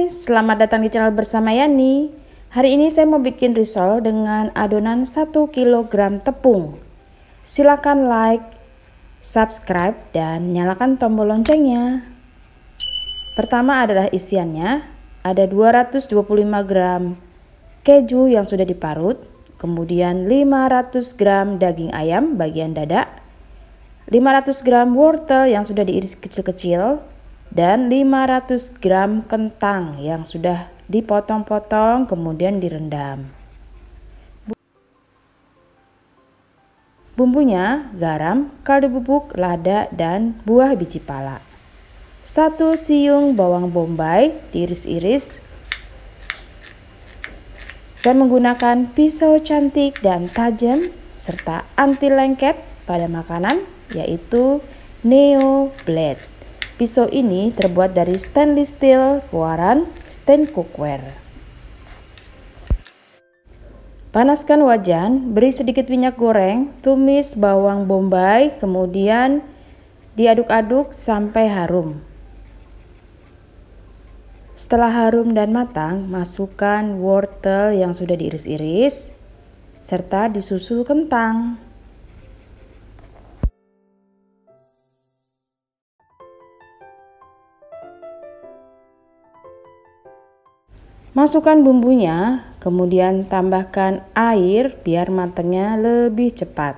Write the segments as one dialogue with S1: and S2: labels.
S1: Hai, selamat datang di channel bersama Yani. Hari ini saya mau bikin risol dengan adonan 1 kg tepung. Silakan like, subscribe, dan nyalakan tombol loncengnya. Pertama adalah isiannya. Ada 225 gram keju yang sudah diparut, kemudian 500 gram daging ayam bagian dada, 500 gram wortel yang sudah diiris kecil-kecil, dan 500 gram kentang yang sudah dipotong-potong kemudian direndam. Bumbunya garam, kaldu bubuk, lada, dan buah biji pala. 1 siung bawang bombay diiris-iris. Saya menggunakan pisau cantik dan tajam serta anti lengket pada makanan, yaitu Neo Blade. Pisau ini terbuat dari stainless steel keluaran Stain Cookware. Panaskan wajan, beri sedikit minyak goreng, tumis bawang bombay, kemudian diaduk-aduk sampai harum. Setelah harum dan matang, masukkan wortel yang sudah diiris-iris serta disusul kentang. Masukkan bumbunya, kemudian tambahkan air biar matangnya lebih cepat.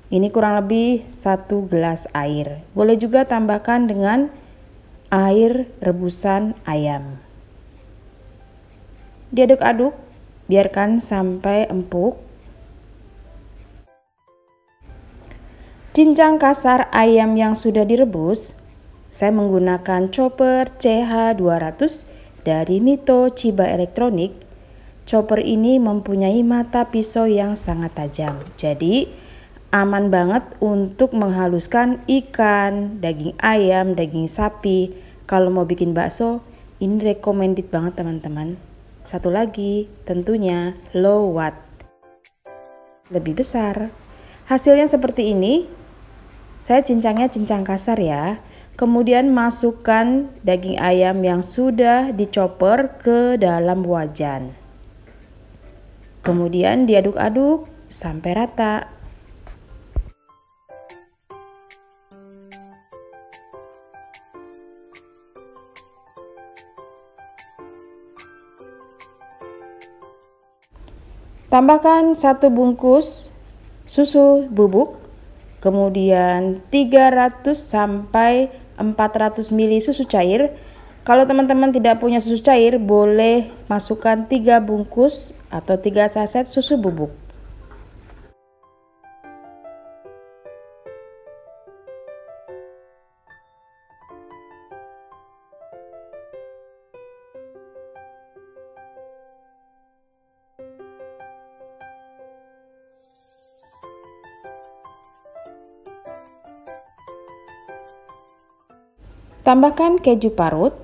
S1: Ini kurang lebih 1 gelas air. Boleh juga tambahkan dengan air rebusan ayam. Diaduk-aduk, biarkan sampai empuk. Cincang kasar ayam yang sudah direbus. Saya menggunakan chopper CH200 dari Mito Chiba Elektronik. Chopper ini mempunyai mata pisau yang sangat tajam, jadi aman banget untuk menghaluskan ikan, daging ayam, daging sapi. Kalau mau bikin bakso, ini recommended banget teman-teman. Satu lagi, tentunya low watt, lebih besar. Hasilnya seperti ini. Saya cincangnya cincang kasar ya. Kemudian masukkan daging ayam yang sudah dicopper ke dalam wajan. Kemudian diaduk-aduk sampai rata. Tambahkan 1 bungkus susu bubuk, kemudian 300 sampai 400 ml susu cair. Kalau teman-teman tidak punya susu cair, boleh masukkan 3 bungkus atau 3 saset susu bubuk. Tambahkan keju parut,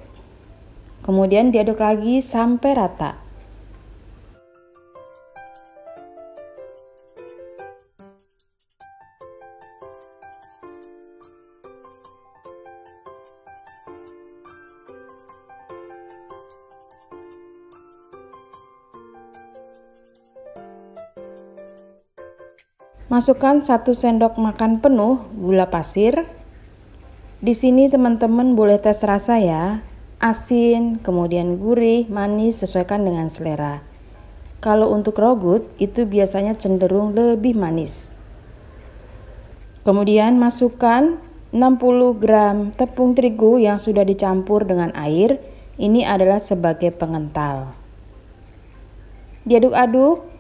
S1: kemudian diaduk lagi sampai rata. Masukkan 1 sendok makan penuh gula pasir. Di sini teman-teman boleh tes rasa ya, asin, kemudian gurih, manis, sesuaikan dengan selera. Kalau untuk raw good itu biasanya cenderung lebih manis. Kemudian masukkan 60 gram tepung terigu yang sudah dicampur dengan air. Ini adalah sebagai pengental. Diaduk-aduk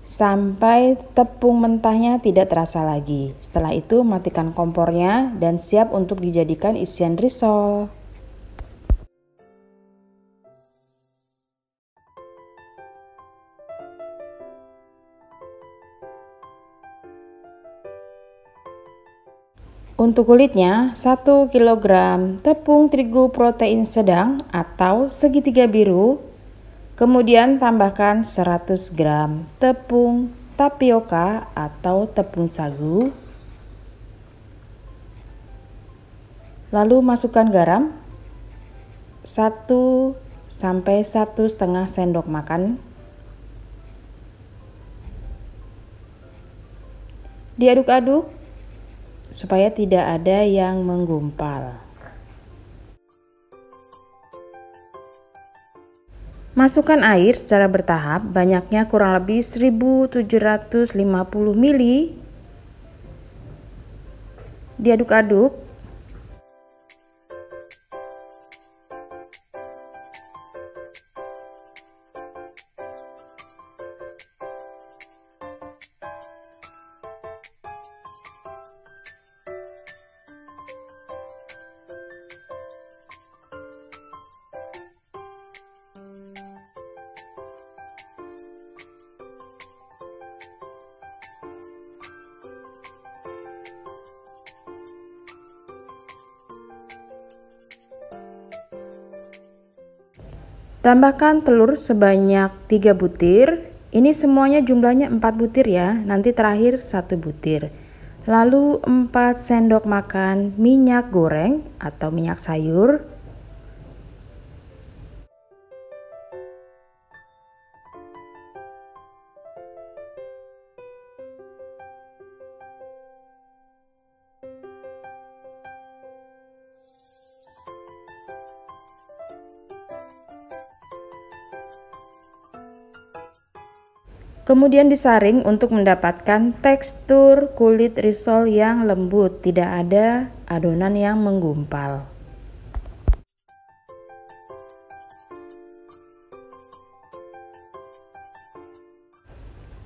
S1: sampai tepung mentahnya tidak terasa lagi. Setelah itu matikan kompornya dan siap untuk dijadikan isian risol. Untuk kulitnya, 1 kg tepung terigu protein sedang atau segitiga biru. Kemudian tambahkan 100 gram tepung tapioka atau tepung sagu. Lalu masukkan garam, 1 sampai 1,5 sendok makan. Diaduk-aduk supaya tidak ada yang menggumpal. Masukkan air secara bertahap, banyaknya kurang lebih 1750 ml. Diaduk-aduk. Tambahkan telur sebanyak 3 butir. Ini semuanya jumlahnya 4 butir ya. Nanti terakhir 1 butir. Lalu 4 sendok makan minyak goreng atau minyak sayur. Kemudian disaring untuk mendapatkan tekstur kulit risol yang lembut, tidak ada adonan yang menggumpal.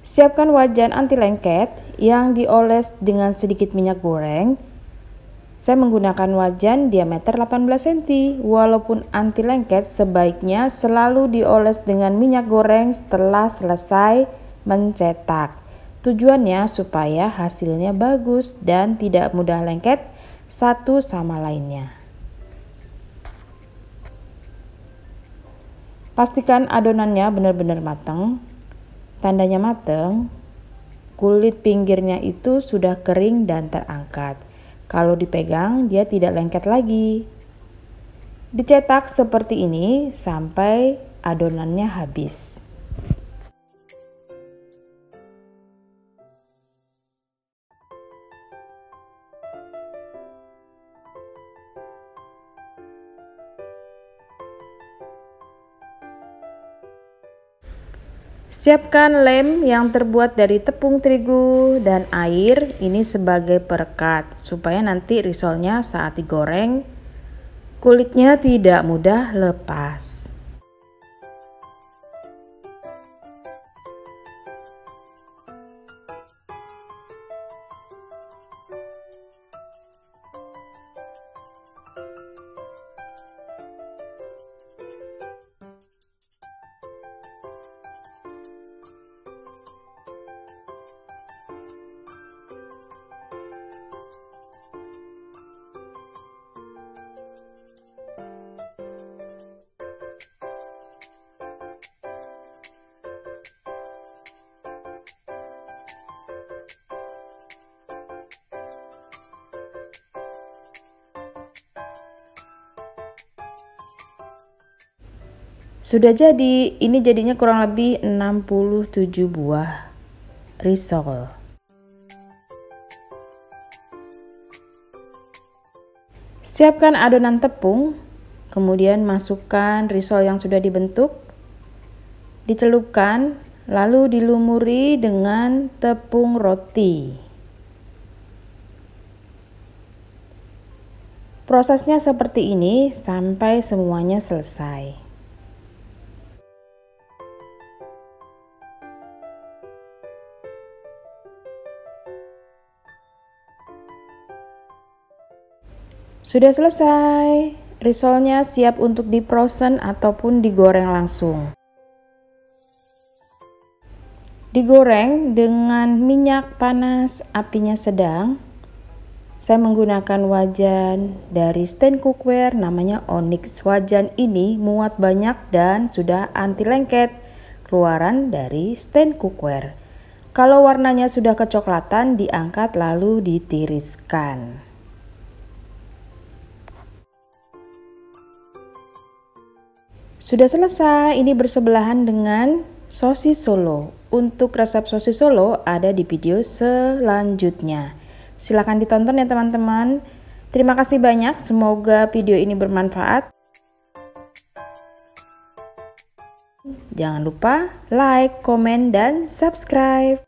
S1: Siapkan wajan anti lengket yang dioles dengan sedikit minyak goreng. Saya menggunakan wajan diameter 18 cm. Walaupun anti lengket, sebaiknya selalu dioles dengan minyak goreng setelah selesai mencetak. Tujuannya supaya hasilnya bagus dan tidak mudah lengket satu sama lainnya. Pastikan adonannya benar-benar matang. Tandanya matang, kulit pinggirnya itu sudah kering dan terangkat. Kalau dipegang, dia tidak lengket lagi. Dicetak seperti ini sampai adonannya habis. Siapkan lem yang terbuat dari tepung terigu dan air, ini sebagai perekat supaya nanti risolnya saat digoreng kulitnya tidak mudah lepas. Sudah jadi, ini jadinya kurang lebih 67 buah risol. Siapkan adonan tepung, kemudian masukkan risol yang sudah dibentuk, dicelupkan, lalu dilumuri dengan tepung roti. Prosesnya seperti ini sampai semuanya selesai. Sudah selesai, risolnya siap untuk di-frozen ataupun digoreng langsung. Digoreng dengan minyak panas, apinya sedang. Saya menggunakan wajan dari Stand Cookware namanya Onyx. Wajan ini muat banyak dan sudah anti lengket, keluaran dari Stand Cookware. Kalau warnanya sudah kecoklatan, diangkat lalu ditiriskan. Sudah selesai, ini bersebelahan dengan sosis Solo. Untuk resep sosis Solo ada di video selanjutnya. Silahkan ditonton ya teman-teman. Terima kasih banyak, semoga video ini bermanfaat. Jangan lupa like, komen, dan subscribe.